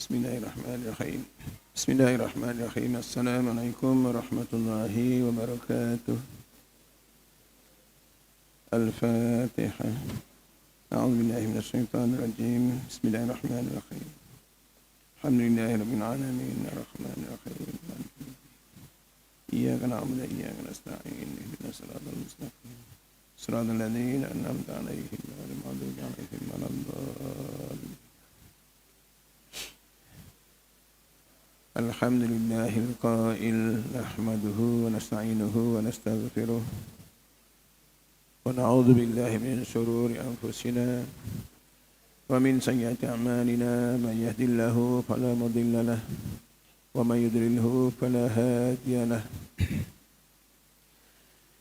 Bismillahirrahmanirrahim. Bismillahirrahmanirrahim. Assalamualaikum warahmatullahi wabarakatuh. Al-Fatihah. A'udzu billahi minasy syaithanir rajim. Bismillahirrahmanirrahim. Alhamdulillahirabbil alamin. Arrahmanir rahim. Iyyaka na'budu wa iyyaka nasta'in. Ihdinas siratal mustaqim. Siratal ladzina an'amta 'alaihim ghairil maghdubi 'alaihim waladdallin. Alhamdulillahil qail nahmaduhu wa nasta'inuhu wa nastaghfiruh wa na'udzu billahi min shururi anfusina wa min sayyiati a'malina may yahdihillahu fala mudilla lahu wa may yudlilhu fala hadiya lahu.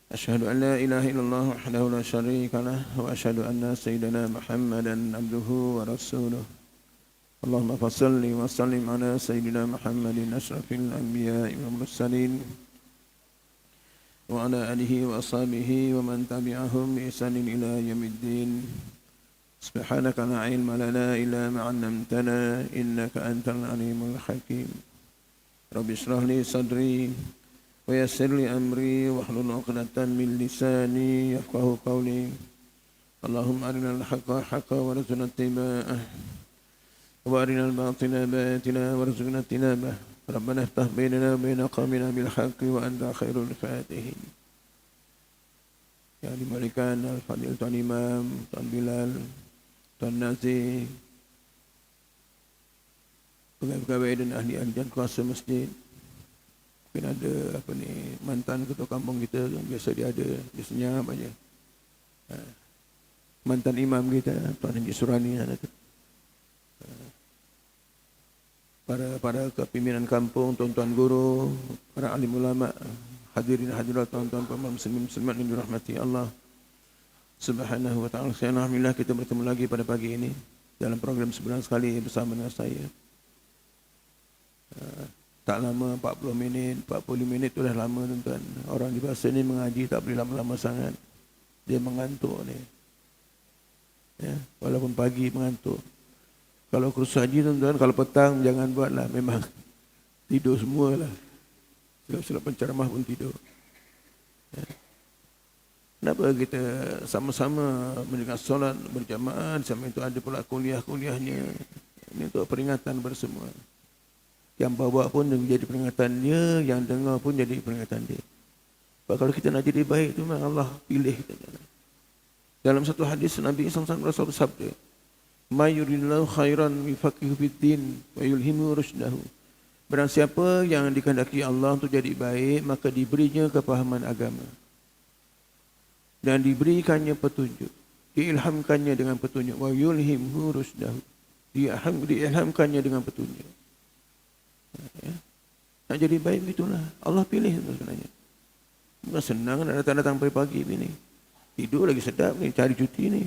Asyhadu an la ilaha illallah wahdahu la syarika lahu wa asyhadu anna sayyidana Muhammadan abduhu wa rasuluh. Allahumma fassalli wa sallim ala sayyidina Muhammadin asyrafil anbiya'i wal mursalin wa ala alihi wa ashabihi wa man tabi'ahum bi ihsanin ila yaumiddin. Subhanaka la ilma lana illa ma 'allamtana innaka antal alimul hakim. Rabbi shrah li sadri wa yassir li amri wahlul 'uqdatam min lisani yafqahu qawli. Allahumma arinal haqqa haqqan warzuqna ittiba'ah وارنا الباطل باطلا وارزقنا اجتنابه ربنا افتح بيننا وبين قومنا بالحق وانت خير الفاتحين. Yang dimulakan Al-Fadil Tuan Imam, Tuan Bilal, Tuan Nazir, pegawai-pegawai dan ahli-ahli dan kuasa masjid. Mungkin ada mantan ketua kampung kita yang biasa dia ada, dia senyap aja. Mantan imam kita Tuan Haji Surani ada tu. Para kepimpinan kampung, tuan-tuan guru, para alim ulama, hadirin hadirat, tuan-tuan pemirsa muslimin yang dirahmati Allah Subhanahu wa taala. Alhamdulillah kita bertemu lagi pada pagi ini dalam program sebulan sekali bersama dengan saya. Tak lama, 40 minit, 40 minit itu dah lama tuan-tuan. Orang di bahasa ni mengaji tak boleh lama-lama sangat. Dia mengantuk ni. Ya, walaupun pagi mengantuk. Kalau kursus haji tuan-tuan, kalau petang jangan buatlah, memang tidur semualah. Silap-silap penceramah pun tidur. Ya. Kenapa kita sama-sama mendengar solat berjamaah, sama itu ada pula kuliah-kuliahnya. Ini untuk peringatan bersemua. Yang bawa pun jadi peringatan dia, yang dengar pun jadi peringatan dia. Sebab kalau kita nak jadi baik itu memang Allah pilih. Dalam satu hadis Nabi SAW bersabda, "Ma yuridillahu khairan yufaqihu fid-din wa yulhimu rusydahu." Barang siapa yang dikehendaki Allah untuk jadi baik, maka diberinya kepahaman agama. Dan diberikannya petunjuk, diilhamkannya dengan petunjuk. Wa yulhimu rusydahu. Diilhamkannya dengan petunjuk. Ya. Nak jadi baik begitulah. Allah pilih itu sebenarnya. Bukan senang nak datang-datang pagi-pagi ni. Tidur lagi sedap ni, cari cuti ni.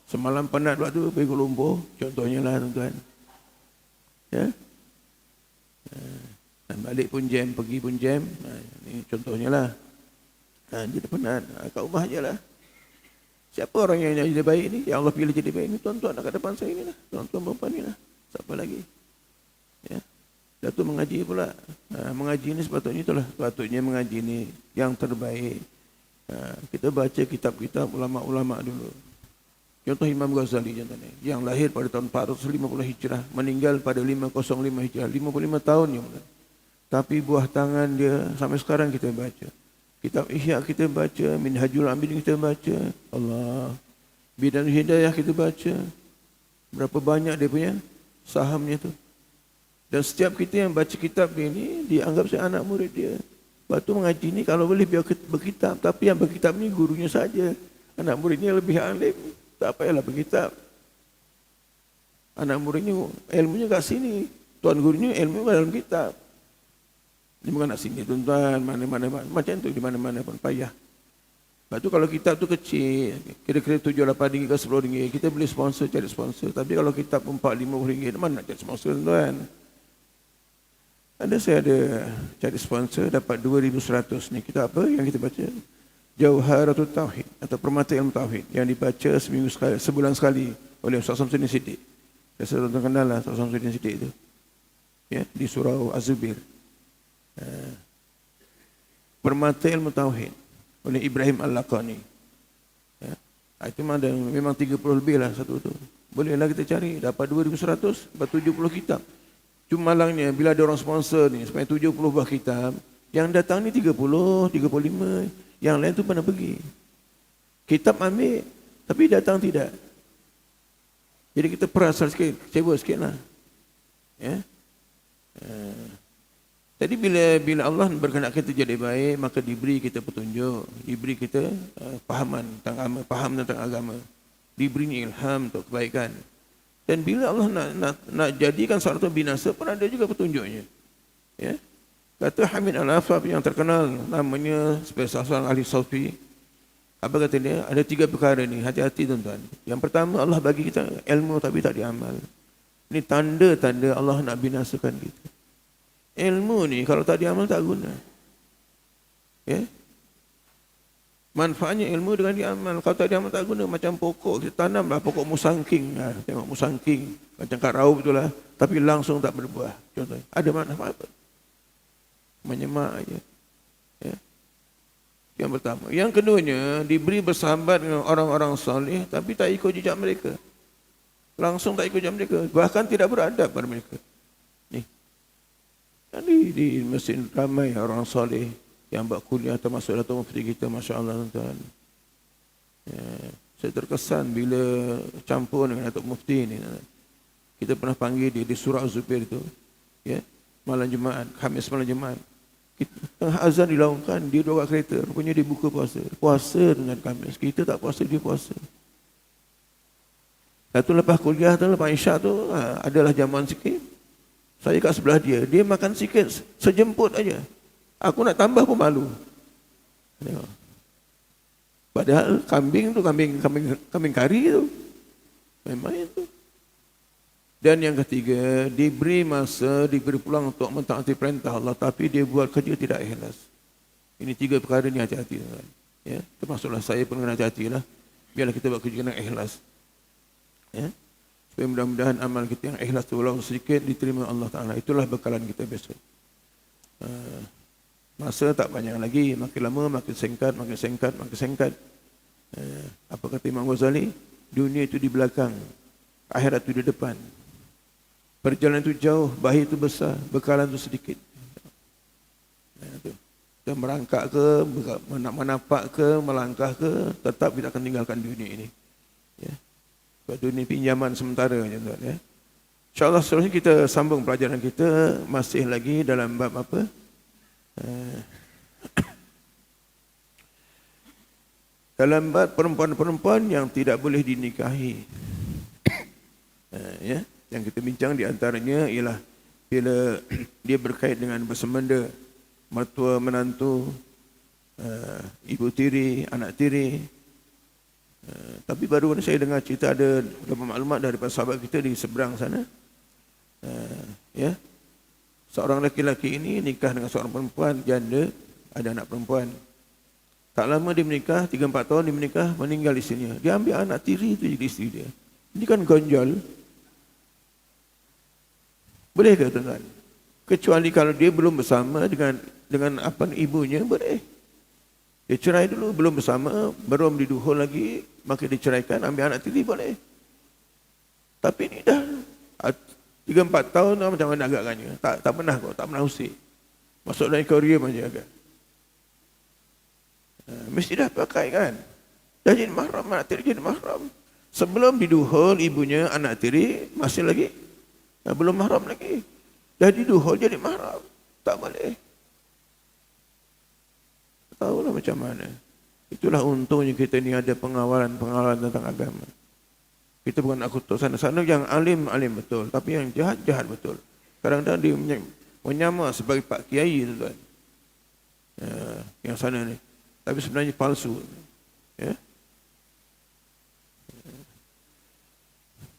Semalam penat waktu pergi Kuala Lumpur, contohnya lah tuan-tuan. Ya. Dan balik pun jam, pergi pun jam. Ini contohnya lah. Dia dah penat, kat rumah je lah. Siapa orang yang jadi baik ni? Yang Allah pilih jadi baik ni, tuan-tuan kat depan saya ni lah. Tuan-tuan perempuan ni lah. Siapa lagi? Ya. Datuk mengaji pula. Mengaji ni sepatutnya itulah. Sepatutnya mengaji ni yang terbaik. Kita baca kitab-kitab ulama-ulama dulu. Contoh Imam Ghazali contohnya, yang lahir pada tahun 450 Hijrah, meninggal pada 505 Hijrah, 55 tahun yang mulia. Tapi buah tangan dia sampai sekarang kita baca. Kitab Ihya kita baca, Minhajul Abidin kita baca, Allah. Bidan Hidayah kita baca. Berapa banyak dia punya sahamnya tu. Dan setiap kita yang baca kitab dia ni, dianggap saya anak murid dia. Lepas tu mengaji ni kalau boleh biar berkitab, tapi yang berkitab ni gurunya saja. Anak muridnya lebih alim. Tak payahlah berkitab. Anak muridnya ilmunya kat sini. Tuan gurunya ilmu dalam kitab. Dia bukan nak sini tuan-tuan. Mana-mana. Macam tu di mana-mana pun payah. Lepas tu kalau kitab tu kecil. Kira-kira RM7-8 ke RM10. Kita boleh sponsor, cari sponsor. Tapi kalau kitab pun RM4-5, mana nak cari sponsor tuan-tuan. Saya ada cari sponsor. Dapat RM2,100 ni. Kitab apa yang kita baca? Jauharatul Tauhid atau Permata Ilmu Tauhid yang dibaca seminggu sekali, sebulan sekali oleh Ustaz Samsudin Siddiq. Saya tuan-tuan kenal lah Ustaz Samsudin Siddiq itu. Ya, di surah Az-Zubir. Permata Ilmu Tauhid oleh Ibrahim Al-Laqani. Ya. Itu memang 30 lebih lah satu tu. Bolehlah kita cari, dapat 2,100, dapat 70 kitab. Cuma malangnya bila ada orang sponsor ni sampai 70 buah kitab, yang datang ni 30, 35, yang lain tu pernah pergi. Kitab ambil, tapi datang tidak. Jadi kita perasal sikit, kecewa sikit lah. Ya. Jadi bila Allah berkehendak kita jadi baik, maka diberi kita petunjuk, diberi kita fahaman tentang agama, faham tentang agama, diberi ilham untuk kebaikan. Dan bila Allah nak jadikan seorang itu binasa, pun ada juga petunjuknya. Ya. Kata Hamid Al-Afaf yang terkenal, namanya sebagai seorang ahli sufi. Apa kata dia? Ada 3 perkara ni, hati-hati tuan-tuan. Yang pertama, Allah bagi kita ilmu tapi tak diamal. Ini tanda-tanda Allah nak binasakan kita. Ilmu ni kalau tak diamal tak guna. Ya? Manfaatnya ilmu dengan diamal. Kalau tak diamal tak guna. Macam pokok, kita tanamlah pokok musangking. Tengok musangking, macam kat raup itulah. Tapi langsung tak berbuah. Contohnya, ada manfaat apa? Menyemak aja. Ya? Yang pertama. Yang keduanya, diberi bersahabat dengan orang-orang soleh, tapi tak ikut jejak mereka. Langsung tak ikut jejak mereka. Bahkan tidak beradab pada mereka. Ni. Di masjid ramai orang soleh yang buat kuliah termasuk Datuk Mufti kita, Masya Allah tuan-tuan. Ya, saya terkesan bila campur dengan Datuk Mufti ni. Kita pernah panggil dia di surah Az-Zubir itu. Ya, malam Jumaat, Khamis malam Jumaat. Tengah azan dilaungkan, dia duduk kat kereta. Rupanya dia buka puasa. Puasa dengan Khamis. Kita tak puasa, dia puasa. Lepas lepas kuliah tu, lepas Isyak tu, adalah jamuan sikit. Saya kat sebelah dia. Dia makan sikit, sejemput aja. Aku nak tambah pun malu. Padahal kambing tu, kambing kari tu. Main-main tu. Dan yang ketiga, diberi masa, diberi peluang untuk mentaati perintah Allah, tapi dia buat kerja tidak ikhlas. Ini 3 perkara ni, hati-hati. Ya, termasuklah saya pun kena hati-hatilah. Biarlah kita buat kerja dengan ikhlas. Ya. Supaya mudah-mudahan amal kita yang ikhlas tu walau sedikit diterima Allah Ta'ala. Itulah bekalan kita besok. Masa tak banyak lagi, makin lama makin singkat, makin singkat, makin singkat. Apa kata Imam Ghazali? Dunia itu di belakang, akhirat itu di depan. Perjalanan itu jauh, bahaya itu besar, bekalan itu sedikit. Kita merangkak ke, menapak ke, melangkah ke, tetap kita akan tinggalkan dunia ini. Ya. Sebab dunia pinjaman sementara. Ya. InsyaAllah seterusnya kita sambung pelajaran kita, masih lagi dalam bab apa? Dalam bab perempuan-perempuan yang tidak boleh dinikahi. Ya. Yang kita bincang di antaranya ialah bila dia berkait dengan bersemenda, mertua menantu, ibu tiri, anak tiri. Tapi baru saya dengar cerita ada maklumat daripada sahabat kita di seberang sana. Ya, seorang lelaki ini nikah dengan seorang perempuan janda, ada anak perempuan. Tak lama dia menikah, 3-4 tahun dia menikah, meninggal istrinya. Dia ambil anak tiri itu jadi isteri dia. Ini kan gonjol. Boleh ke tuan-tuan? Kecuali kalau dia belum bersama dengan apa ibunya, boleh. Dia cerai dulu, belum bersama, belum diduhul lagi, maka diceraikan, ambil anak tiri, boleh. Tapi ini dah 3-4 tahun, macam mana agaknya? Tak pernah kok, tak pernah usik. Masuk dalam aquarium aja agak. Mesti dah pakai kan? Dah jadi mahram, anak tiri jadi mahram. Sebelum diduhul ibunya, anak tiri, masih lagi belum mahram lagi. Dah diduhul jadi mahram. Tak boleh. Tahulah macam mana. Itulah untungnya kita ni ada pengawalan tentang agama. Kita bukan nak kutuk sana-sana yang alim betul. Tapi yang jahat betul. Kadang-kadang dia menyamar sebagai Pak Kiai tu tuan. Yang sana ni. Tapi sebenarnya palsu. Ya.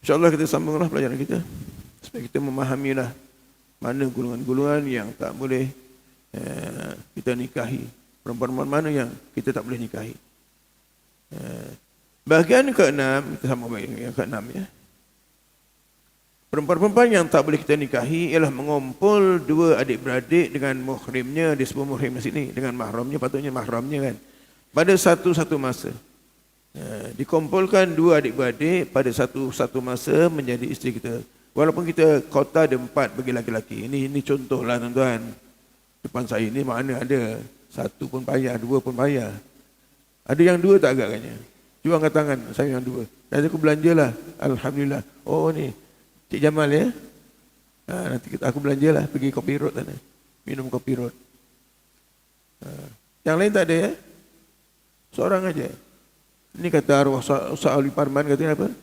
InsyaAllah kita sambunglah pelajaran kita. Supaya kita memahamilah mana golongan-golongan yang tak boleh kita nikahi. Perempuan mana yang kita tak boleh nikahi. Bahagian ke-6, kita sama baik yang ke-6 ya. Perempuan-perempuan yang tak boleh kita nikahi ialah mengumpul dua adik-beradik dengan muhrimnya, disebut muhrim di sini, dengan mahramnya, patutnya mahramnya kan. Pada satu-satu masa. Dikumpulkan dua adik-beradik pada satu-satu masa menjadi isteri kita. Walaupun kita kota ada 4 bagi laki-laki. Ini contohlah tuan-tuan. Depan saya ni mana ada 1 pun payah, 2 pun payah. Ada yang 2 tak agaknya. Cuba angkat tangan, saya yang 2. Nanti aku belanjalah. Alhamdulillah. Oh ni Cik Jamal ya. Nanti aku belanjalah pergi kopi road sana. Minum kopi road. Yang lain tak ada ya? Seorang aja. Ini kata arwah Ustaz Ali Parman katanya apa?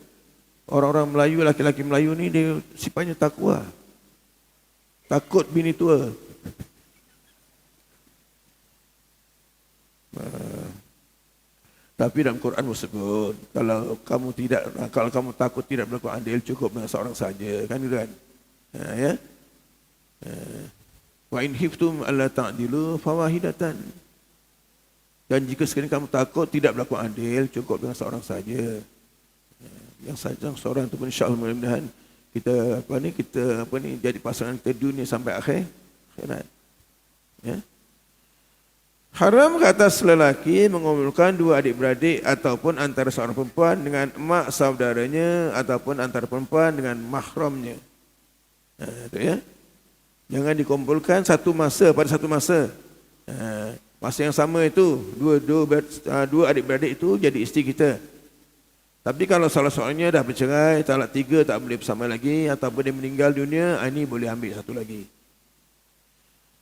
Orang-orang Melayu, laki-laki Melayu ni dia sifatnya takwa. Takut bini tua. Tapi dalam Quran sebut kalau kamu takut tidak berlaku adil, cukup dengan seorang saja, kan gitu kan? Ya. Wa in khiftum alla ta'dilu fawahidatan. Dan jika sekiranya kamu takut tidak berlaku adil, cukup dengan seorang saja. Yang seorang itu pun insya-Allah mudah-mudahan kita jadi pasangan kita dunia sampai akhirat. Ya. Haram ke atas lelaki mengumpulkan dua adik-beradik ataupun antara seorang perempuan dengan emak saudaranya ataupun antara perempuan dengan mahramnya. Itu ya. Jangan dikumpulkan pada satu masa. Masa yang sama itu dua adik-beradik itu jadi isteri kita. Tapi kalau salah seorangnya dah bercerai, talak 3 tak boleh bersama lagi ataupun dia meninggal dunia, ini boleh ambil satu lagi.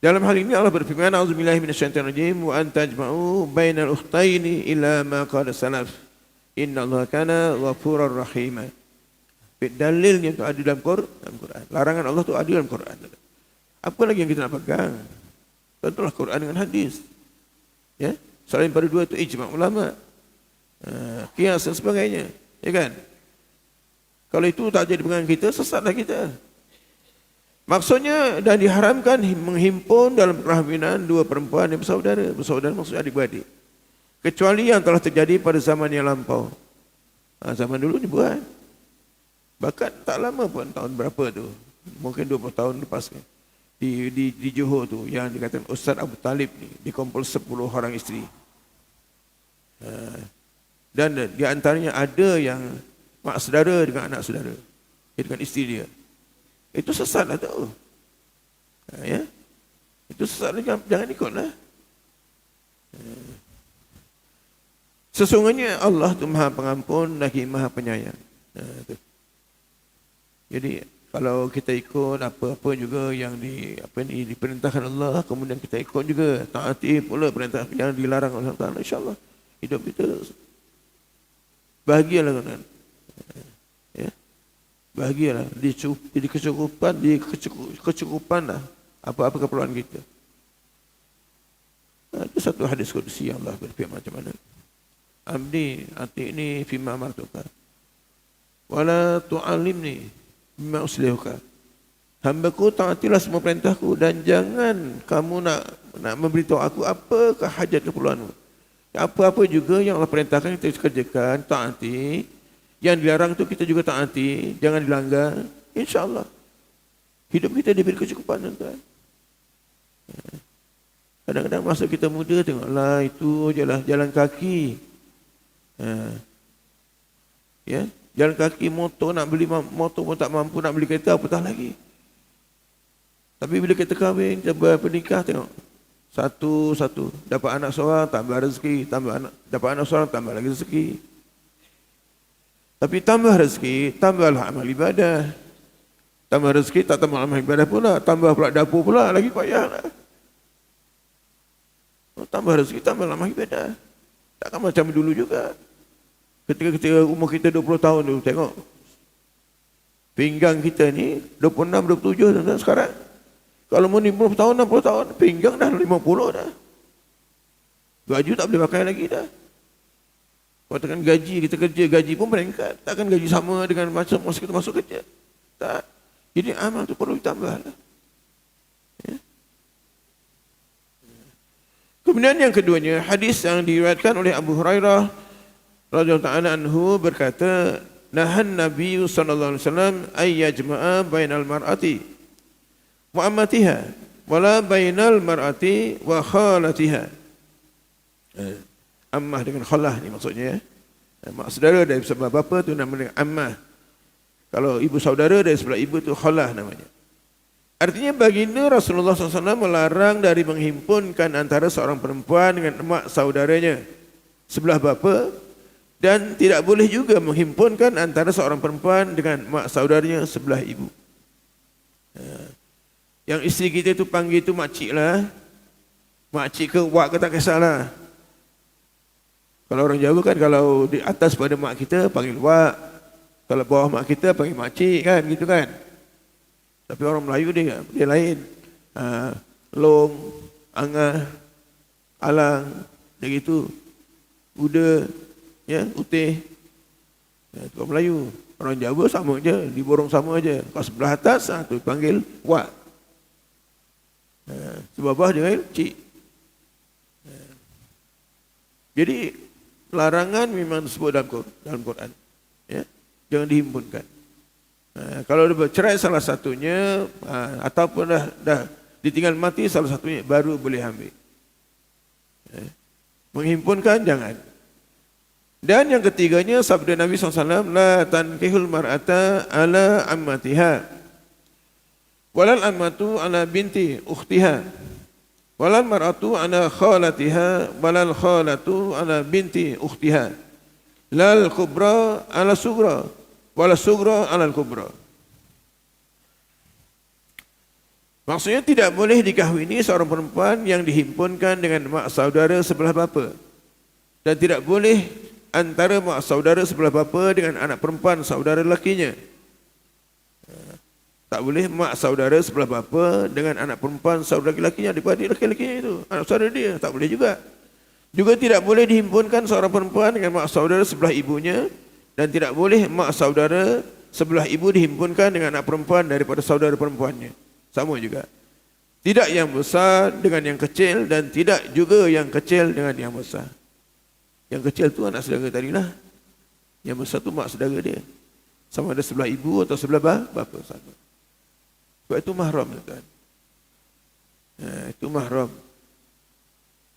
Dalam hal ini Allah berfirman, A'udzubillahi minasyaitonirrajim wa an tajma'u bainal ukhtaini illa ma qad salaf. Innallaha kana ghafurar rahim. Dalilnya itu ada dalam Quran. Larangan Allah itu ada dalam Quran. Apa lagi yang kita nak pegang? Tentulah Quran dengan hadis. Ya, selain pada dua itu ijma' ulama. Qiyas dan sebagainya, ya kan? Kalau itu tak jadi pegangan kita, sesatlah kita. Maksudnya dah diharamkan menghimpun dalam perkahwinan dua perempuan yang bersaudara. Bersaudara maksudnya adik-beradik. Kecuali yang telah terjadi pada zaman yang lampau. Zaman dulu dibuat. Bahkan tak lama pun, tahun berapa tu? Mungkin 20 tahun lepas kan. Di Johor tu, yang dikatakan Ustaz Abu Talib ni, dikumpul 10 orang isteri. Dan di antaranya ada yang mak saudara dengan anak saudara. Dengan isteri dia. Itu sesatlah tu. Ya. Itu sesatlah, jangan ikutlah. Sesungguhnya Allah tu Maha Pengampun lagi Maha Penyayang. Jadi kalau kita ikut apa-apa juga yang diperintahkan Allah, kemudian kita ikut juga, taati pula perintah yang dilarang Allah Taala, insya-Allah hidup kita bahagialah kan. Ya. Bahagialah di kecukupan lah apa-apa keperluan kita. Itu satu hadis qudsi yang Allah berfirman macam mana? Abdi ati'ni fima amartuka wala tu'allimni bima uslihuka. Hambaku taatilah semua perintahku dan jangan kamu nak memberitahu aku apakah hajat keperluanmu. Apa-apa juga yang Allah perintahkan kita kerjakan, taati. Yang dilarang tu kita juga taati, jangan dilanggar. Insya-Allah hidup kita diberi kecukupan, tuan. Kadang-kadang masa kita muda tengoklah itu jelah jalan kaki. Ya, jalan kaki, motor, nak beli motor pun tak mampu, nak beli kereta apatah lagi. Tapi bila kita kahwin, kita bernikah, tengok satu-satu dapat anak seorang tambah rezeki, dapat anak seorang tambah lagi rezeki. Tapi tambah rezeki, tambahlah amal ibadah. Tambah rezeki, tak tambah amal ibadah pula, tambah pula dapur pula, lagi payahlah. Tambah rezeki, tambah amal ibadah. Takkan macam dulu juga. Ketika umur kita 20 tahun dulu, tengok. Pinggang kita ni 26, 27 dan sekarang. Kalau mau 50 tahun, 60 tahun, pinggang dah 50 dah. Baju tak boleh pakai lagi dah. Katakan gaji, kita kerja, gaji pun meningkat. Takkan gaji sama dengan masa kita masuk kerja. Tak. Jadi amal tu perlu ditambah lah. Ya. Kemudian yang keduanya, hadis yang diriwayatkan oleh Abu Hurairah radhiyallahu ta'ala anhu berkata, nahan Nabi sallallahu alaihi wasallam ay yajma'a bainal mar'ati wa ammatiha wala bainal mar'ati wa khalatiha. Ammah dengan khalah ni maksudnya. Mak saudara dari sebelah bapa tu namanya ammah. Kalau ibu saudara dari sebelah ibu tu khalah namanya. Artinya baginda Rasulullah SAW melarang dari menghimpunkan antara seorang perempuan dengan mak saudaranya sebelah bapa, dan tidak boleh juga menghimpunkan antara seorang perempuan dengan mak saudaranya sebelah ibu. Yang isteri kita tu panggil tu makcik lah. Makcik ke wak ke tak kisahlah. Kalau orang Jawa kan kalau di atas pada mak kita panggil wak, kalau bawah mak kita panggil makcik kan, gitu kan. Tapi orang Melayu dia lain. Long, angah, alang, dia gitu. Buda, ya, utih. Ya, itu orang Melayu. Orang Jawa sama aja, diborong sama aja. Kalau sebelah atas, tu panggil wak. Sebelah bawah dia panggil cik. Jadi larangan memang disebut dalam Quran. Ya, jangan dihimpunkan. Kalau dia bercerai salah satunya, ataupun dah ditinggal mati salah satunya, baru boleh ambil. Menghimpunkan jangan. Dan yang ketiganya sabda Nabi SAW, la tankihul mar'ata ala ammatiha walal ammatu ala binti ukhtiha walal mar'atu ala khalatiha walal khalatu ala binti ukhtiha lal kubra ala sugra wala sugra alal kubra. Maksudnya tidak boleh dikahwini seorang perempuan yang dihimpunkan dengan mak saudara sebelah bapa, dan tidak boleh antara mak saudara sebelah bapa dengan anak perempuan saudara lakinya. Tak boleh mak saudara sebelah bapa dengan anak perempuan saudara lakinya, adik-adik laki-lakinya itu, anak saudara dia, tak boleh juga. Juga tidak boleh dihimpunkan seorang perempuan dengan mak saudara sebelah ibunya, dan tidak boleh mak saudara sebelah ibu dihimpunkan dengan anak perempuan daripada saudara perempuannya. Sama juga. Tidak yang besar dengan yang kecil, dan tidak juga yang kecil dengan yang besar. Yang kecil tu anak saudara tadilah. Yang besar tu mak saudara dia. Sama ada sebelah ibu atau sebelah bapa sama. Sebab itu mahram, tuan. Itu mahram.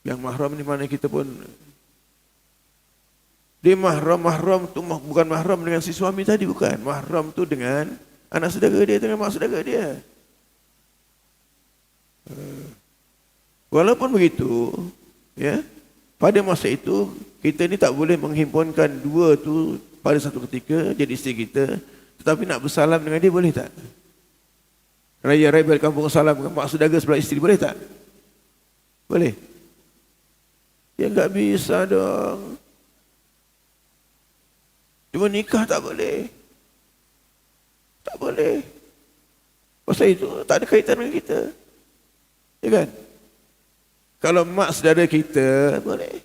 Yang mahram ni mana kita pun, dia mahram tu bukan mahram dengan si suami tadi, bukan. Mahram tu dengan anak saudara dia, dengan mak saudara dia. Walaupun begitu, ya, pada masa itu kita ni tak boleh menghimpunkan dua tu pada satu ketika jadi isteri kita, tetapi nak bersalam dengan dia boleh tak? Raya-raya balik kampung salam dengan mak saudara sebelah isteri, boleh tak? Boleh? Ya enggak bisa dong. Cuma nikah tak boleh. Tak boleh. Pasal itu tak ada kaitan dengan kita. Ya kan? Kalau mak saudara kita, boleh.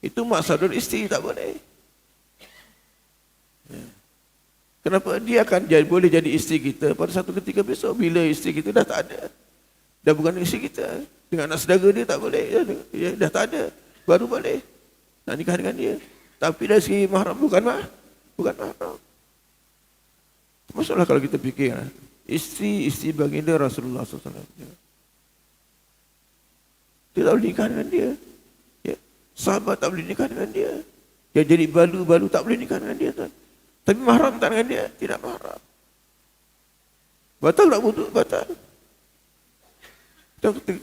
Itu mak saudara isteri, tak boleh. Kenapa? Dia akan boleh jadi isteri kita pada satu ketika besok, bila isteri kita dah tak ada. Dah bukan isteri kita. Dengan anak saudara dia tak boleh. Ya, dah tak ada. Baru boleh nak nikah dengan dia. Tapi dari segi mahram bukan mahram. Masalah kalau kita fikir, isteri baginda Rasulullah SAW. Dia tak boleh nikah dengan dia. Ya. Sahabat tak boleh nikah dengan dia. Yang jadi balu tak boleh nikah dengan dia. Tuan. Tapi mahram tak dengan dia, tidak mahram. Batal tak wuduk? Batal.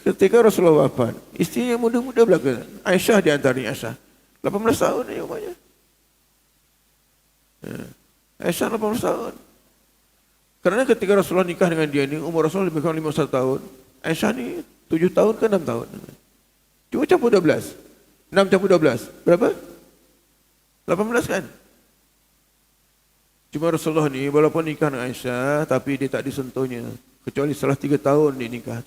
Ketika Rasulullah wafat, isteri yang muda-muda belaka, Aisyah di antaranya, Aisyah 18 tahun dia umurnya. Aisyah 18 tahun. Kerana ketika Rasulullah nikah dengan dia ni, umur Rasulullah lebih kurang 51 tahun. Aisyah ni 7 tahun ke 6 tahun. Cuma campur 12. 6 campur 12. Berapa? 18 kan? Cuma Rasulullah ni walaupun nikah dengan Aisyah, tapi dia tak disentuhnya. Kecuali setelah 3 tahun dia nikah.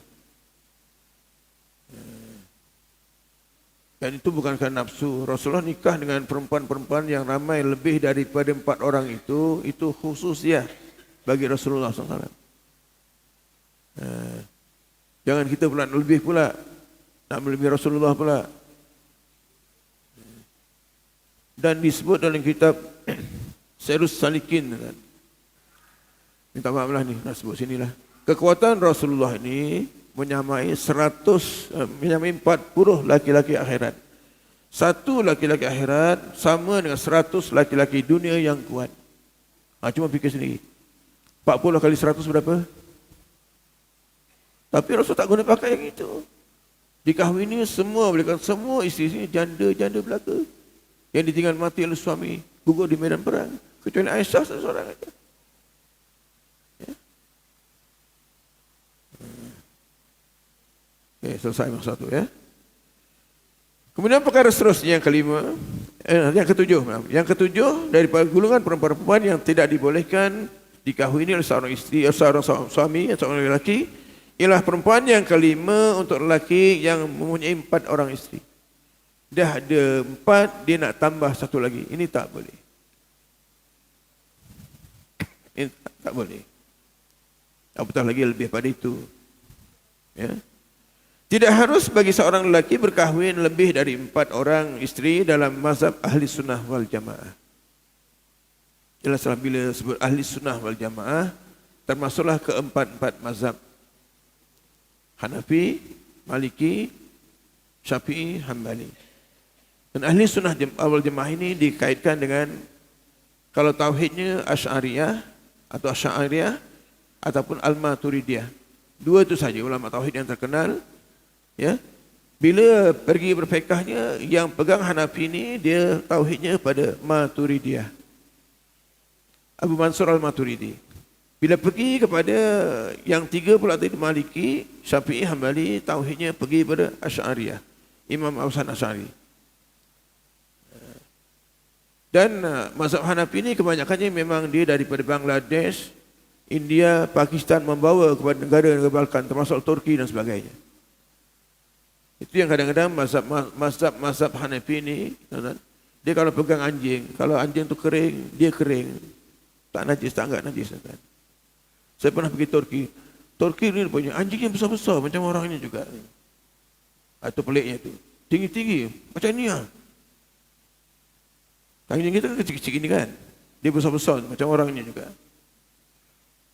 Dan itu bukan kerana nafsu. Rasulullah nikah dengan perempuan-perempuan yang ramai lebih daripada 4 orang itu khusus ya bagi Rasulullah SAW. Jangan kita pula lebih pula, nak melebihi Rasulullah pula. Dan disebut dalam kitab Sirus Salikin kan. Minta maaf lah ni, nak sebut sinilah. Kekuatan Rasulullah ini menyamai 40 laki-laki akhirat. Satu laki-laki akhirat sama dengan 100 laki-laki dunia yang kuat. Cuma fikir sendiri. 40 kali 100 berapa? Tapi Rasul tak guna pakai yang itu. Dikahwini semua, boleh kata semua isteri janda belaka. Yang ditinggal mati oleh suami, gugur di medan perang. Kecuali Aisyah seorang saja. Okay, selesai masa satu ya. Kemudian perkara seterusnya yang kelima, yang ketujuh daripada golongan perempuan-perempuan yang tidak dibolehkan dikahwini oleh seorang isteri, seorang suami, seorang lelaki, ialah perempuan yang kelima untuk lelaki yang mempunyai 4 orang isteri. Dah ada 4, dia nak tambah satu lagi. Ini tak boleh. Ini tak boleh. Apatah lagi lebih pada itu. Ya. Tidak harus bagi seorang lelaki berkahwin lebih dari 4 orang isteri dalam mazhab ahli sunnah wal jamaah. Jelaslah bila sebut ahli sunnah wal jamaah, termasuklah keempat-empat mazhab. Hanafi, Maliki, Syafi'i, Hambali. Dan ahli sunnah wal jamaah ini dikaitkan dengan kalau tauhidnya Asy'ariyah atau Asy'ariyah ataupun Al-Maturidiyah. 2 itu saja ulama tauhid yang terkenal. Ya, bila pergi berfiqahnya yang pegang Hanafi ini dia tauhidnya pada Maturidiyah. Abu Mansur Al-Maturidi. Bila pergi kepada yang 3 pula tadi Maliki, Syafi'i, Hambali, tauhidnya pergi pada Asy'ariyah. Imam Hasan Asy'ari. Dan mazhab Hanafi ini kebanyakannya memang dia daripada Bangladesh, India, Pakistan membawa kepada negara-negara Balkan termasuk Turki dan sebagainya. Itu yang kadang-kadang mazhab Hanafi ini, dia kalau pegang anjing, kalau anjing tu kering, dia kering. Tak najis, tak anggap najis. Kan? Saya pernah pergi Turki. Turki ni punya anjing yang besar-besar macam orangnya juga. Itu peliknya tu. Tinggi-tinggi, macam ni lah. Anjing kita kan kecil-kecil ni kan. Dia besar-besar macam orangnya juga.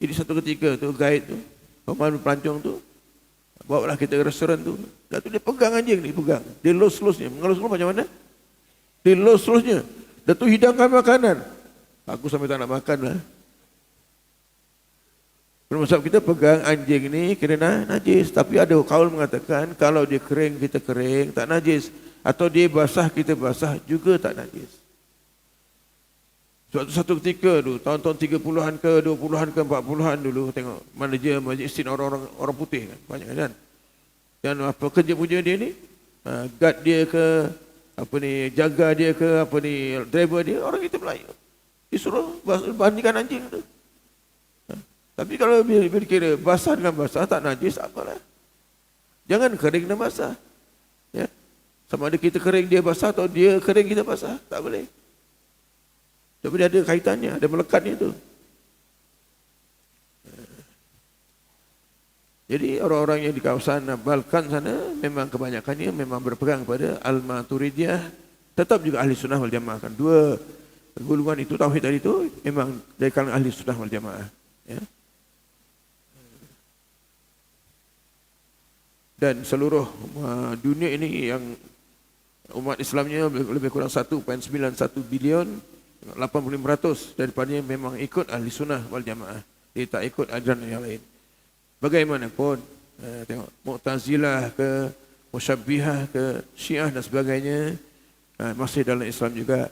Jadi satu ketika tu, guide tu, pemandu pelancong tu, bawalah kita ke restoran tu. Dah tu dia pegang anjing ni, pegang. Dia los-losnya. Mengelus-los macam mana? Dia los-losnya. Dah tu hidangkan makanan. Aku sampai tak nak makan lah. Sebab kita pegang anjing ni kena najis. Tapi ada kaul mengatakan kalau dia kering, kita kering, tak najis. Atau dia basah, kita basah, juga tak najis. Suatu satu ketika tu, tahun-tahun 30-an ke, 20-an ke, 40-an dulu, tengok mana masjid orang putih kan, banyak kan. Dan apa kerja-kerja dia ni, guard dia ke, apa ni, jaga dia ke, apa ni, driver dia, orang kita Melayu. Disuruh bandingkan anjing tu. Tapi kalau bila kira basah dengan basah, tak najis, apalah. Jangan kering dan basah. Ya? Sama ada kita kering dia basah atau dia kering kita basah, tak boleh. Tapi dia ada kaitannya, ada melekatnya tu. Jadi orang-orang yang di kawasan Balkan sana memang kebanyakannya memang berpegang pada Al-Maturidiyah, tetap juga ahli sunnah wal jamaah kan. 2 golongan itu tauhid tadi itu memang dari kalangan ahli sunnah wal jamaah. Ya. Dan seluruh dunia ini yang umat Islamnya lebih kurang 1.91 bilion, 85% daripadanya memang ikut ahli sunnah wal jamaah. Dia tak ikut ajaran yang lain. Bagaimanapun, tengok Mu'tazilah ke, Musyabbihah ke, Syiah dan sebagainya, masih dalam Islam juga.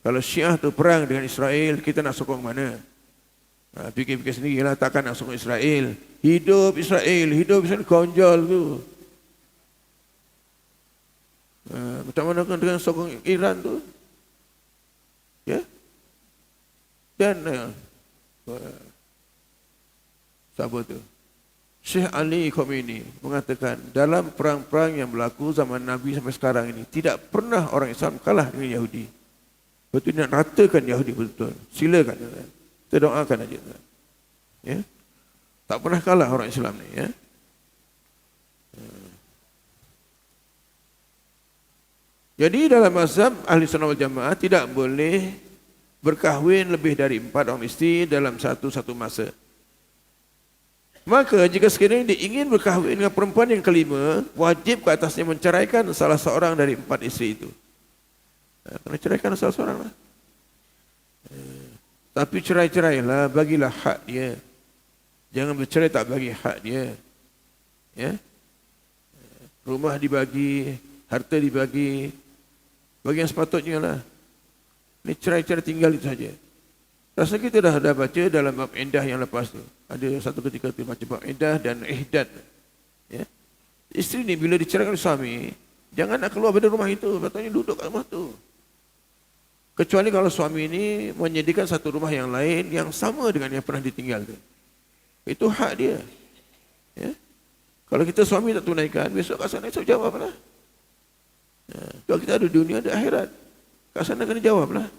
Kalau Syiah tu perang dengan Israel, kita nak sokong mana? Fikir-fikir sendirilah, takkan nak sokong Israel. Hidup Israel, konjol tu. Macam mana kan dengan sokong Iran tu? Ya? Dan siapa tu? Syekh Ali Khomeini mengatakan dalam perang-perang yang berlaku zaman Nabi sampai sekarang ini tidak pernah orang Islam kalah dengan Yahudi. Betul nak ratakan Yahudi betul. Silakan. Kita doakan aja. Ya. Tak pernah kalah orang Islam ni, ya. Jadi dalam mazhab ahli sunnah wal jamaah tidak boleh berkahwin lebih dari 4 orang isteri dalam satu masa. Maka jika sekiranya dia ingin berkahwin dengan perempuan yang kelima, wajib ke atasnya menceraikan salah seorang dari 4 isteri itu. Kena ceraikan salah seorang lah. Tapi cerai-cerailah, bagilah hak dia. Jangan bercerai tak bagi hak dia. Ya? Rumah dibagi, harta dibagi, bagi yang sepatutnya lah. Ini cerai-cerai tinggal itu saja. Rasa kita dah baca dalam bab iddah yang lepas tu. Ada satu ketika tu baca bab iddah dan ihdad. Ya? Isteri ni bila diceraikan oleh suami, jangan nak keluar dari rumah itu, patutnya duduk kat rumah tu. Kecuali kalau suami ini menyediakan satu rumah yang lain yang sama dengan yang pernah ditinggal tu. Itu hak dia. Ya? Kalau kita suami tak tunaikan, besok kat sana esok jawablah. Ya. Kalau kita ada dunia, ada akhirat. Kat sana kena jawablah.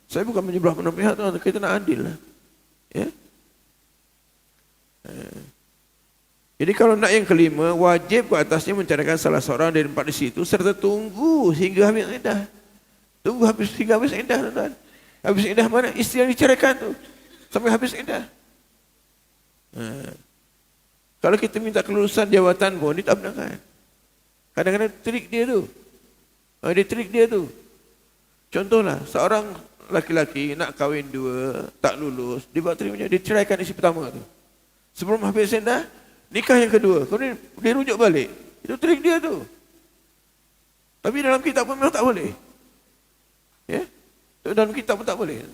Saya bukan menyebelah mana pihak tu, kita nak adil lah. Ya? Jadi kalau nak yang kelima, wajib ke atasnya mencarikan salah seorang dari 4 isteri itu serta tunggu hingga habis iddah. Tunggu hingga habis iddah, tuan-tuan. Habis iddah mana? Isteri yang diceraikan tu. Sampai habis iddah. Kalau kita minta kelulusan jawatan pun, dia tak benarkan. Kadang-kadang trik dia tu. Dia trik dia tu. Contohlah, seorang laki-laki nak kahwin 2, tak lulus, dia buat terimanya, dia ceraikan isteri pertama tu. Sebelum habis iddah, nikah yang kedua. Kemudian dia rujuk balik. Itu trik dia tu. Tapi dalam kitab pun memang tak boleh. Ya? Dalam kitab pun tak boleh.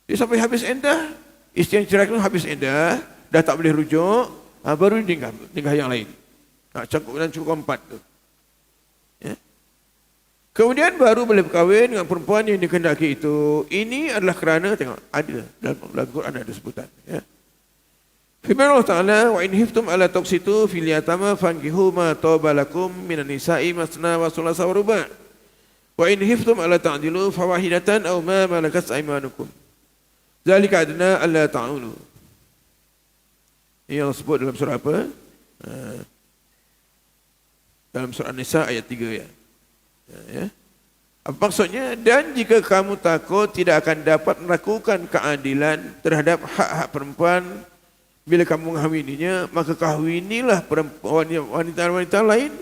Dia sampai habis iddah, isteri yang ceraikan habis iddah, dah tak boleh rujuk, baru nikah yang lain. Cukup 4 tu. Ya? Kemudian baru boleh berkahwin dengan perempuan yang dikehendaki itu. Ini adalah kerana, tengok, ada dalam Quran ada sebutan. Ya? Firman Allah Ta'ala, wa in hiftum ala tuqsitu fil yatama fankihu ma taba lakum minan nisa'i masna wa thulatha wa ruba'. Wa in hiftum ala ta'dilu fawahidatan aw ma malakat aymanukum. Zalika adna alla ta'ulu. Ini yang sebut dalam surah apa? Dalam surah An-Nisa ayat 3 ya. Ya. Apa maksudnya? Dan jika kamu takut tidak akan dapat melakukan keadilan terhadap hak-hak perempuan bila kamu menghawininya, maka kahwinilah wanita-wanita lain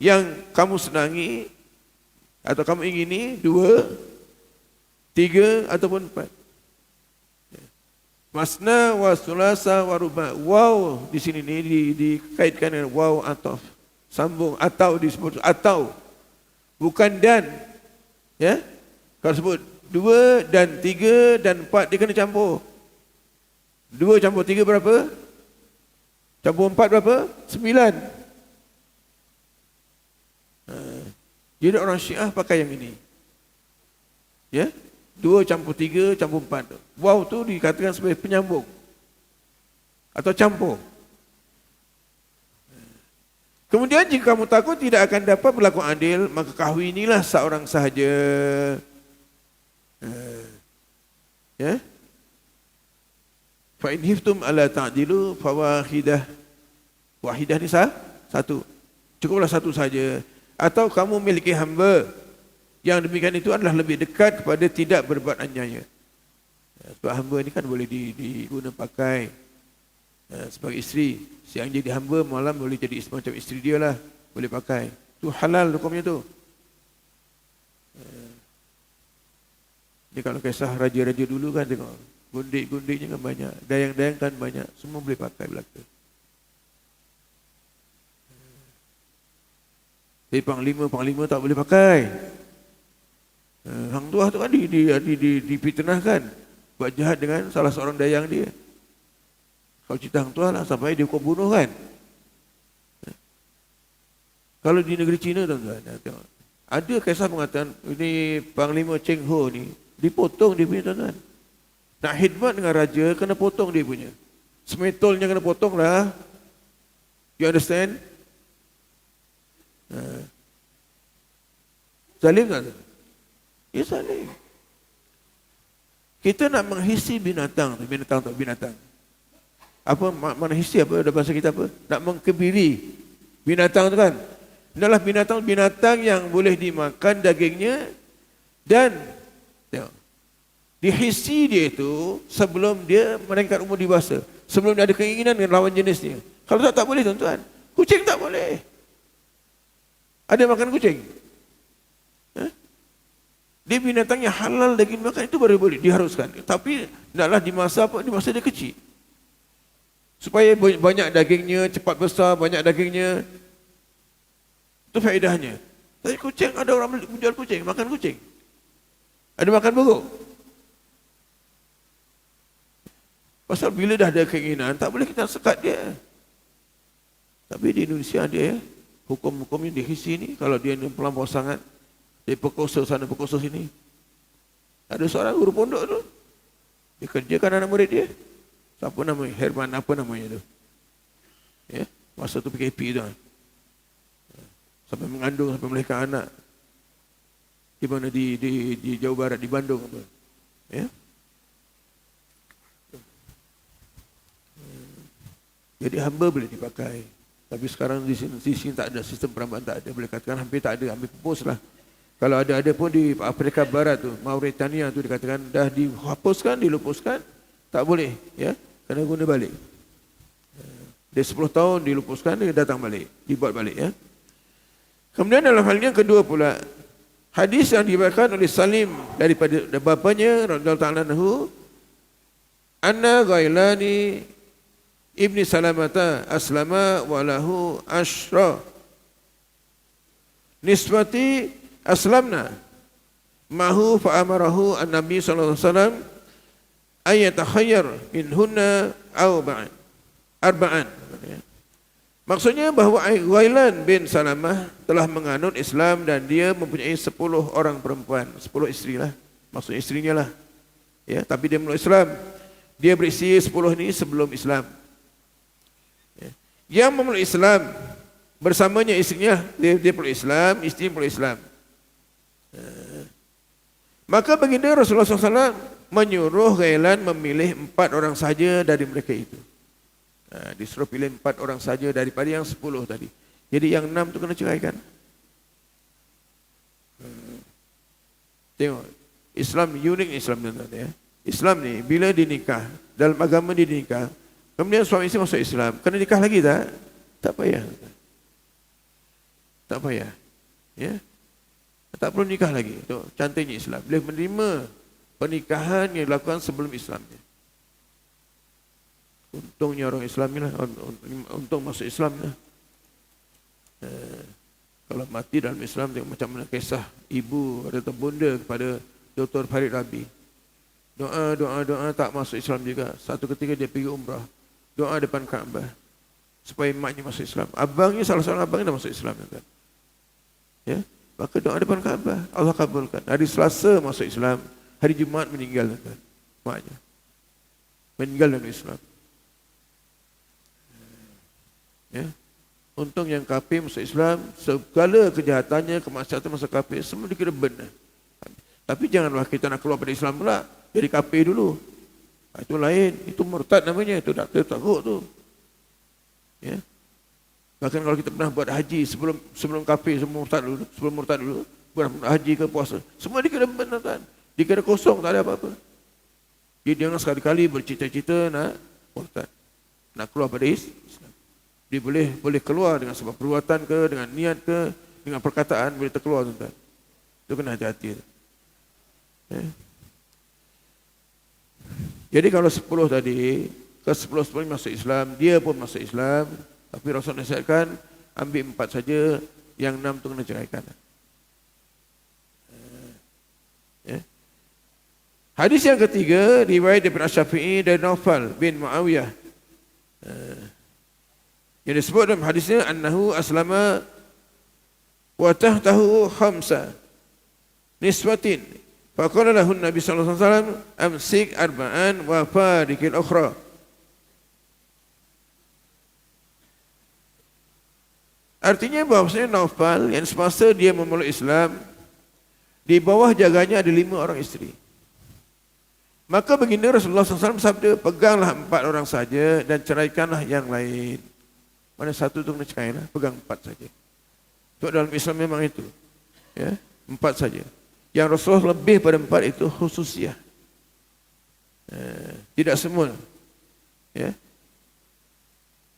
yang kamu senangi atau kamu ingini 2, 3 ataupun 4. Masna wa thulatha wa ruba'. Waw di sini ni dikaitkan dengan waw ataf. Sambung atau disebut atau. Bukan dan. Ya? Kalau sebut 2 dan 3 dan 4 dia kena campur. 2 campur 3 berapa? Campur 4 berapa? 9. Jadi orang Syiah pakai yang ini. Ya? 2 campur 3 campur 4. Waw tu dikatakan sebagai penyambung. Atau campur. Kemudian jika kamu takut tidak akan dapat berlaku adil, maka kahwinilah seorang sahaja. Ya? Fa in hiftum ala ta'dilu fawahidah. Wahidah ni satu. Cukuplah satu saja. Atau kamu memiliki hamba yang demikian itu adalah lebih dekat kepada tidak berbuat aniaya. Sebab hamba ni kan boleh diguna pakai sebagai isteri. Siang jadi hamba, malam boleh jadi macam isteri dia lah. Boleh pakai. Itu halal hukumnya tu. Ni kalau kisah raja-raja dulu kan tengok. Gundik-gundiknya kan banyak. Dayang-dayang kan banyak. Semua boleh pakai belaka. Tapi panglima tak boleh pakai. Hang Tuah tu kan dipitnahkan. Buat jahat dengan salah seorang dayang dia. Kalau cerita Hang Tuah lah sampai dia hukum bunuh kan. Kalau di negeri Cina tuan-tuan, tengok. Ada kisah mengatakan ini Panglima Cheng Ho ni dipotong dia punya tuan-tuan. Nak khidmat dengan raja kena potong dia punya. Semetolnya kena potong lah. You understand? Zalim tak? Ya zalim. Kita nak menghissi binatang. Apa makna hissi apa dalam bahasa kita apa? Nak mengkebiri binatang tu kan. Inilah binatang yang boleh dimakan dagingnya Dan tengok, di hissi dia itu sebelum dia meningkat umur dewasa, sebelum dia ada keinginan dengan lawan jenisnya. Kalau tak boleh tuan-tuan. Kucing tak boleh. Ada makan kucing? Dia binatang yang halal daging makan itu baru boleh diharuskan. Tapi naklah di masa apa? Di masa dia kecil. Supaya banyak dagingnya, cepat besar, banyak dagingnya. Itu faedahnya. Tapi kucing, ada orang menjual kucing, makan kucing. Ada makan buruk. Pasal bila dah ada keinginan, tak boleh kita sekat dia. Tapi di Indonesia dia, hukum-hukumnya di hissi ni, kalau dia melampau sangat, dia perkosa sana, perkosa sini. Ada seorang guru pondok tu, dia kerjakan anak murid dia. Siapa namanya? Herman, apa namanya tu? Ya, masa tu PKP tu. Sampai mengandung, sampai melahirkan anak. Di mana? Di Jawa Barat, di Bandung. Ya. Jadi hamba boleh dipakai. Tapi sekarang di sini tak ada, sistem perambahan tak ada. Boleh katakan hampir tak ada, hampir pupus lah. Kalau ada pun di Afrika Barat tu, Mauritania tu dikatakan dah dihapuskan, dilupuskan. Tak boleh, ya. Kena guna balik. Dia 10 tahun dilupuskan, dia datang balik. Dibuat balik, ya. Kemudian dalam hal yang kedua pula, hadis yang diriwayatkan oleh Salim daripada bapanya radhiyallahu ta'ala anhu, anna Ghailani Ibni Salamata aslama walahu ashra nisbati aslamna mahu fa'amarahu an-nabi sallallahu alaihi wasallam ayatakhayyar minhunna arba'an. Maksudnya bahawa Ghailan bin Salamah telah menganut Islam dan dia mempunyai 10 orang perempuan, 10 isteri lah. Maksudnya istrinya lah. Ya, tapi dia meluk Islam. Dia beristeri 10 ni sebelum Islam. Yang memeluk Islam bersamanya istrinya, dia peluk Islam, isteri peluk Islam. Maka baginda Rasulullah SAW menyuruh Ghailan memilih 4 orang saja dari mereka itu. Disuruh pilih 4 orang saja daripada yang 10 tadi. Jadi yang 6 tu kena ceraikan. Tengok, Islam unik, Islam ya. Islam ni bila dinikah, dalam agama dinikah, kemudian suami isteri masuk Islam, kena nikah lagi tak? Tak payah. Tak payah. Ya. Tak perlu nikah lagi. Itu cantiknya Islam. Boleh menerima pernikahan yang dilakukan sebelum Islamnya. Untungnya orang Islam ni lah. Untung masuk Islam ni lah. Kalau mati dalam Islam, tengok macam mana kisah ibu atau bunda kepada Dr. Farid Rabi. Doa tak masuk Islam juga. Satu ketika dia pergi umrah. Doa depan Kaabah supaya maknya masuk Islam. Abangnya, salah seorang abangnya dah masuk Islam, kan? Ya, maka doa depan Kaabah Allah kabulkan. Hari Selasa masuk Islam, hari Jumaat meninggal, kan? Maknya meninggal dalam Islam. Ya, untung yang kafir masuk Islam, segala kejahatannya, kemaksiatan masuk kafir semua dikira benar. Tapi janganlah kita nak keluar dari Islam pula, jadi kafir dulu. Itu lain, itu murtad namanya, itu tak takut tu. Ya. Bahkan kalau kita pernah buat haji sebelum kafir, sebelum murtad dulu, pernah haji ke puasa, semua dikira benar, kan? Dikira kosong, tak ada apa-apa. Dia jangan sekali-kali bercita-cita nak murtad, nak keluar dari Islam. Dia boleh keluar dengan sebab perbuatan ke, dengan niat ke, dengan perkataan boleh terkeluar, tuan-tuan. Itu kena hati-hati. Ya. Jadi kalau 10 tadi, ke 10 masuk Islam, dia pun masuk Islam, tapi Rasul nasihatkan ambil 4 saja, yang 6 tu kena ceraikan. Ya. Hadis yang ketiga, riwayat daripada Syafi'i dari Naufal bin Muawiyah. Yang disebut dalam hadisnya, annahu aslama wa tahtahu khamsa niswatin. Faqala lahu Nabi sallallahu alaihi wasallam amsik arba'an wa farikil ukhra. Artinya bahawasanya Naufal yang semasa dia memeluk Islam, di bawah jaganya ada 5 orang isteri. Maka baginda Rasulullah SAW sabda, peganglah 4 orang saja dan ceraikanlah yang lain. Mana satu tu kena cerailah, pegang 4 saja. Sebab dalam Islam memang itu. Ya, 4 saja. Yang Rasulullah lebih pada 4 itu khususiyah. Tidak semua. Ya.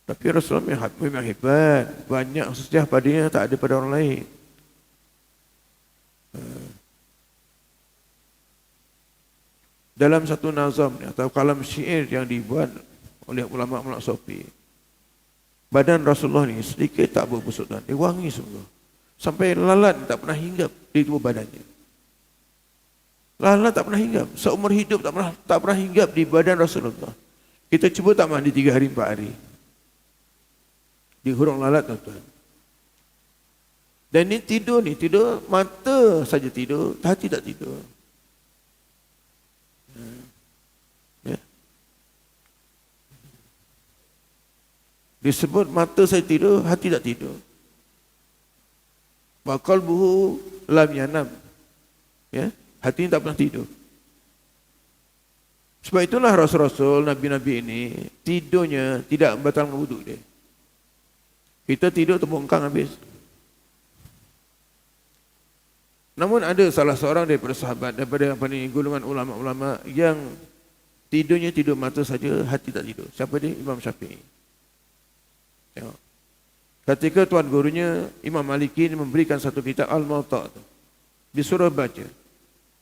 Tapi Rasulullah memang hebat. Banyak khususiyah padanya tak ada pada orang lain. Dalam satu nazam atau kalam syair yang dibuat oleh ulama-ulama Sufi, badan Rasulullah ni sedikit tak berbusuk dan dia wangi sungguh. Sampai lalat tak pernah hinggap di tubuh badannya. Lalat tak pernah hinggap. Seumur hidup tak pernah hinggap di badan Rasulullah. Kita cuba tak mandi 3 hari 4 hari. Di hurung lalat tuan-tuan. Dan ni tidur mata saja tidur, hati tak tidur. Ya. Disebut mata saya tidur, hati tak tidur. Wa qalbuhu lam yanam. Ya, hati tak pernah tidur. Sebab itulah Rasul-Rasul, Nabi-Nabi ini tidurnya tidak membatalkan wuduk dia. Kita tidur terbongkang habis. Namun ada salah seorang daripada sahabat, daripada golongan ulama-ulama yang tidurnya tidur mata saja, hati tak tidur. Siapa dia? Imam Syafi'i. Tengok. Ketika tuan gurunya Imam Maliki memberikan satu kitab Al-Muwatta, disuruh baca.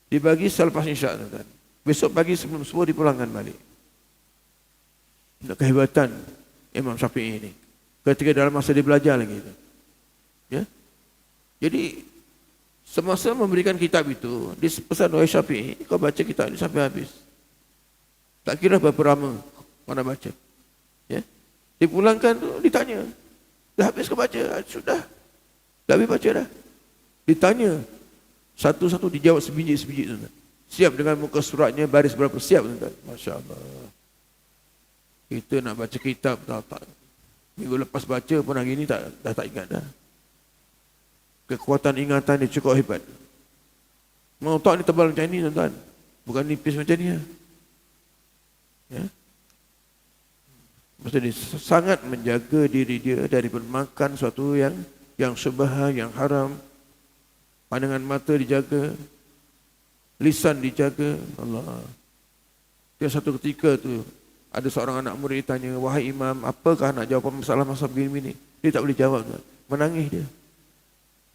Dibagi selepas isyak, tuan. Besok pagi sebelum subuh dipulangkan balik. Kehebatan Imam Syafi'i ini. Ketika dalam masa dia belajar lagi. Ya. Jadi semasa memberikan kitab itu, dipesan oleh Syafi'i, kau baca kitab ini sampai habis. Tak kira berapa lama mana baca. Ya. Dipulangkan tu ditanya. Dah habis kau baca? Sudah. Dah habis baca dah. Ditanya. Satu-satu dijawab sebiji-sebiji tu. Siap dengan muka suratnya, baris berapa siap tuan. Masya-Allah. Kita nak baca kitab tak. Minggu lepas baca pun hari ni dah tak ingat dah. Kekuatan ingatan dia cukup hebat. Otak ni tebal macam ni tuan-tuan. Bukan nipis macam ni. Ya. Maksudnya dia sangat menjaga diri dia dari makan sesuatu yang syubhah, yang haram. Pandangan mata dijaga. Lisan dijaga. Allah. Dia satu ketika tu ada seorang anak murid tanya, wahai imam, apakah nak jawab masalah-masalah begini-begini? Dia tak boleh jawab. Menangis dia.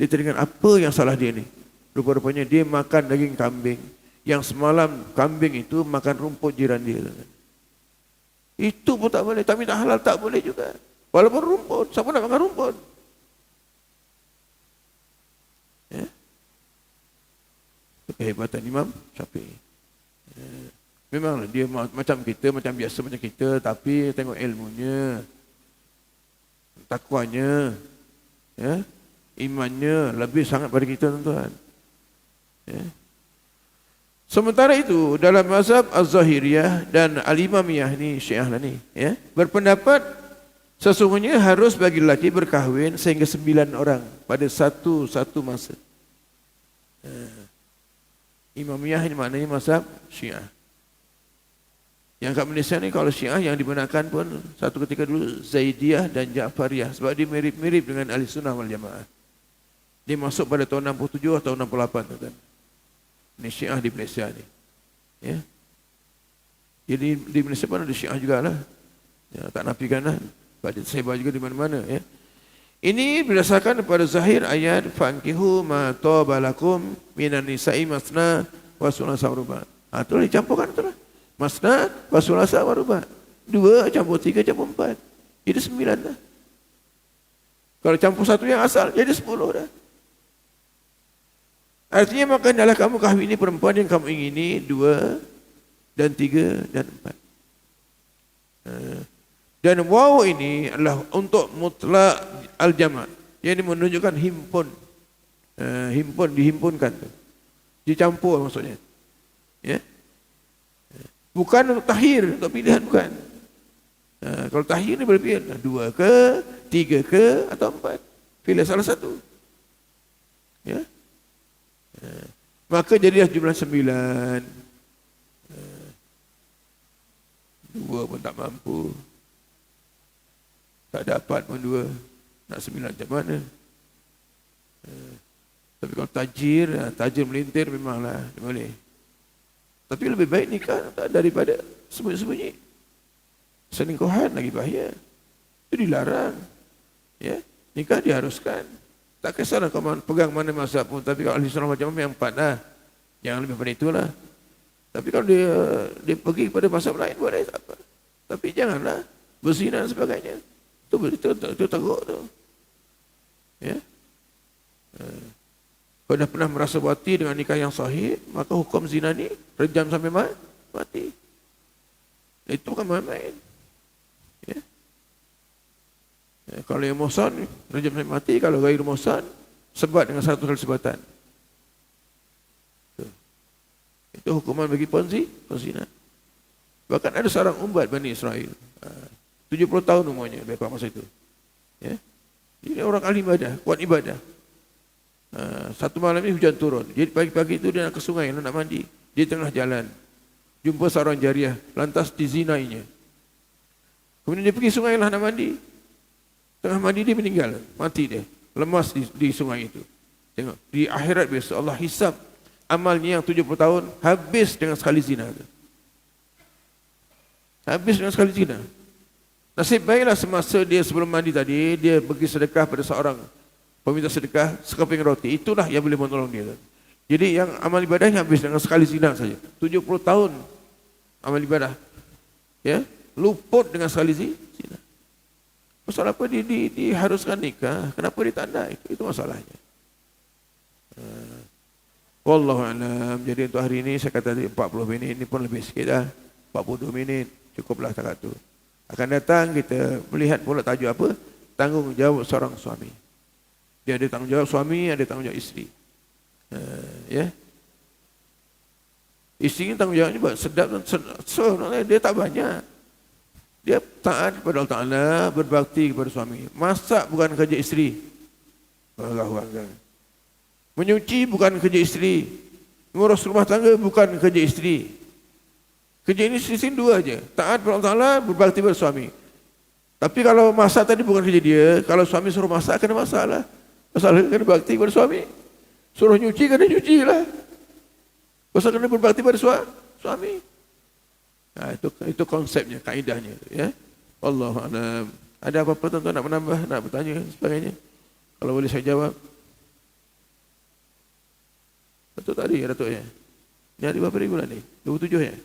Dia teringat apa yang salah dia ni. Rupa-rupanya dia makan daging kambing. Yang semalam kambing itu makan rumput jiran dia. Itu pun tak boleh. Tapi tak halal tak boleh juga. Walaupun rumput. Siapa nak makan rumput? Ya? Kehebatan Imam Syafi'i. Ya. Memanglah dia macam kita, macam biasa macam kita, tapi tengok ilmunya, takwanya, ya, imannya lebih sangat pada kita tuan-tuan. Ya. Sementara itu dalam mazhab Az-Zahiriyah dan Al-Imamiyah ni Syiah lah ni, ya, berpendapat sesungguhnya harus bagi lelaki berkahwin sehingga 9 orang pada satu masa. Imamiyah ini maknanya mazhab Syiah. Yang kat Malaysia ni kalau Syiah yang dibenarkan pun satu ketika dulu Zaidiyah dan Ja'fariyah sebab dia mirip-mirip dengan Ahli Sunnah wal Jamaah. Dia masuk pada tahun 67 atau 68 tuan. Ini Syiah di Malaysia ni. Ya. Jadi di Malaysia pun ada Syiah jugalah. Ya, tak nafikanlah. Baca sebar juga di mana-mana ya. Ini berdasarkan pada zahir ayat fankihu ma taba lakum minan nisa'i masna wa thulatha wa ruba'. Itulah dicampurkan itulah. Masna wa thulatha wa ruba'. 2 campur 3 campur 4. Jadi 9 dah. Kalau campur 1 yang asal jadi 10 dah. Artinya maka adalah kamu kahwini perempuan yang kamu ingini 2 dan 3 dan 4. Dan waw ini adalah untuk mutlak al-jama'. Yang ini menunjukkan himpun. Dihimpunkan. Dicampur maksudnya. Ya. Bukan untuk tahir, untuk pilihan bukan. Kalau tahir ni boleh pilih 2 ke, 3 ke atau 4. Pilih salah satu. Ya. Maka jadilah jumlah 9. 2 pun tak mampu. Tak dapat pun 2. Nak 9 macam mana? Tapi kalau tajir melintir memanglah boleh. Tapi lebih baik nikah daripada sembunyi-sembunyi. Selingkuhan lagi bahaya. Itu dilarang. Ya, nikah diharuskan. Tak kisahlah kau pegang mana mazhab pun, tapi kalau ahli sunnah wal jamaah yang 4 lah. Jangan lebih pada itulah. Tapi kalau dia pergi kepada mazhab lain boleh tak apa. Tapi janganlah berzina dan sebagainya. Itu teruk tu. Ya. Kalau dah pernah merasa mati dengan nikah yang sahih, maka hukum zina ni rejam sampai mati. Itu bukan main-main. Ya. Kalau yang muhsan, rejam sampai mati. Kalau gair muhsan, sebat dengan 100 kali sebatan. Itu hukuman bagi penzina. Bahkan ada seorang umbat Bani Israel. 70 tahun umurnya lepas masa itu. Ya. Ini orang ahli ibadah, kuat ibadah. Satu malam ini hujan turun. Jadi pagi-pagi itu dia nak ke sungai, nak mandi. Di tengah jalan, jumpa seorang jariah, lantas dizinainya. Kemudian dia pergi sungai lah nak mandi. Tengah mandi dia meninggal, mati dia. Lemas di sungai itu. Tengok, di akhirat besok Allah hisab amalnya yang 70 tahun, habis dengan sekali zina. Habis dengan sekali zina. Nasib baiklah semasa dia sebelum mandi tadi, dia bagi sedekah pada seorang peminta sedekah sekeping roti. Itulah yang boleh menolong dia. Jadi yang amal ibadahnya habis dengan sekali zina saja. 70 tahun amal ibadah. Ya, luput dengan sekali zina. Masalah apa diharuskan nikah? Kenapa ditanda? Itu masalahnya. Wallahu a'lam. Jadi untuk hari ini saya kata 40 minit, ini pun lebih sikit dah. 42 minit, cukuplah takat tu. Akan datang kita melihat pula tajuk apa? Tanggungjawab seorang suami. Dia ada tanggungjawab suami, ada tanggungjawab isteri. Ya. Isteri ni tanggungjawabnya buat sedap dan sebenarnya dia tak banyak. Dia taat kepada Allah Ta'ala, berbakti kepada suami. Masak bukan kerja isteri. Allahu Akbar. Menyuci bukan kerja isteri. Ngurus rumah tangga bukan kerja isteri. Kerja ini sisi dua aja. Taat kepada Allah Ta'ala, berbakti kepada suami. Tapi kalau masak tadi bukan kerja dia, kalau suami suruh masak kena masak lah. Masalah kena berbakti kepada suami. Suruh nyuci kena nyuci lah. Pasal kena berbakti pada suami. Nah, itu konsepnya, kaidahnya. Ya. Wallahu a'lam. Ada apa-apa tuan-tuan nak menambah, nak bertanya sebagainya? Kalau boleh saya jawab. Betul tadi ya Datuk ya? Ini hari berapa bulan ni? 27 ya?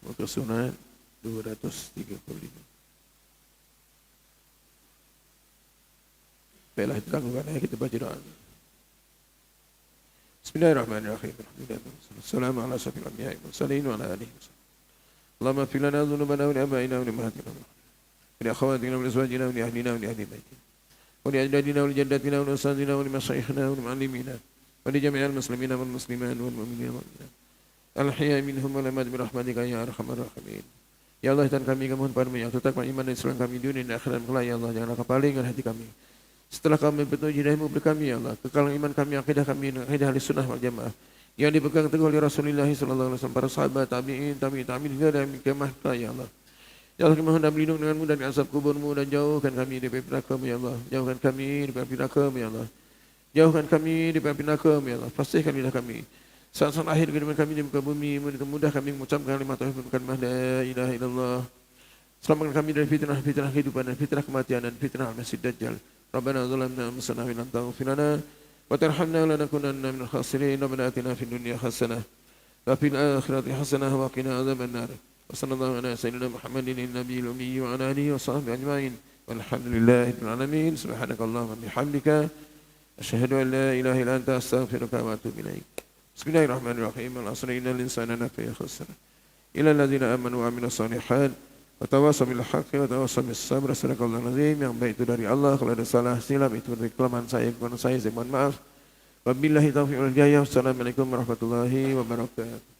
Muka sunat 235. Baiklah, itu tanggungan ya, kita baca doa. Bismillahirrahmanirrahim. Assalamualaikum warahmatullahi wabarakatuh. Allahumma fir lana dhunubana wa li abaina wa li ummahatina wa li akhawatina wa li azwajina wa li ahlina wa li ahli baitina wa li ajdadina wa li jaddatina wa li usadina wa li masyayikhina wa li muallimina wa li jami'il muslimina wal muslimat wal mu'minina wal mu'minat al-ahya'i minhum wal amwat bi rahmatika ya arhamar rahimin. Ya Allah, dan kami mohon padamu yang tetap iman dan Islam kami dunia dan akhirat kelak ya Allah, janganlah kepalingkan hati kami. Setelah kami bertemu hidayahmu beri kami ya Allah, kekalkan iman kami, akidah kami dengan akidah ahli sunnah wal jamaah yang dipegang teguh oleh Rasulullah sallallahu alaihi wasallam, para sahabat, tabi'in hingga dan kiamat ya Allah. Ya Allah, kami mohon dan berlindung denganmu dari azab kuburmu dan jauhkan kami dari neraka-Mu ya Allah. Jauhkan kami dari neraka-Mu ya Allah. Jauhkan kami dari neraka-Mu ya Allah. Fasihkan lidah kami. Saat-saat akhir kehidupan kami di muka bumi, mudah kami mengucapkan kalimat tauhid kalimah la ilaha illallah. Selamatkan kami dari fitnah kehidupan dan fitnah kematian dan fitnah al-masih dajjal. Rabbana zalamna anfusana wa lam taghfir lana wa tarhamna lanakunanna minal khasirin. Rabbana atina fid dunya hasanah wa fil akhirati hasanah wa qina adzabannar. Wa sallallahu ala sayyidina Muhammadin nabiyil ummi wa ala alihi wa sahbihi ajma'in. Walhamdulillahil alamin. Subhanakallahumma bihamdika asyhadu an la ilaha illa anta astaghfiruka wa atubu ilaik. Bismillahirrahmanirrahim. Al-'asri innal insana lafi khusr. Illa alladziina aamanu wa 'amilus shalihaat wa tawassaw bil haqqi wa tawassaw bis sabr. Sadaqallahul azim. Yang baik itu dari Allah, kalau ada salah silap itu dari kelemahan saya, saya mohon maaf. Wabillahi taufiq wal hidayah. Wassalamualaikum warahmatullahi wabarakatuh.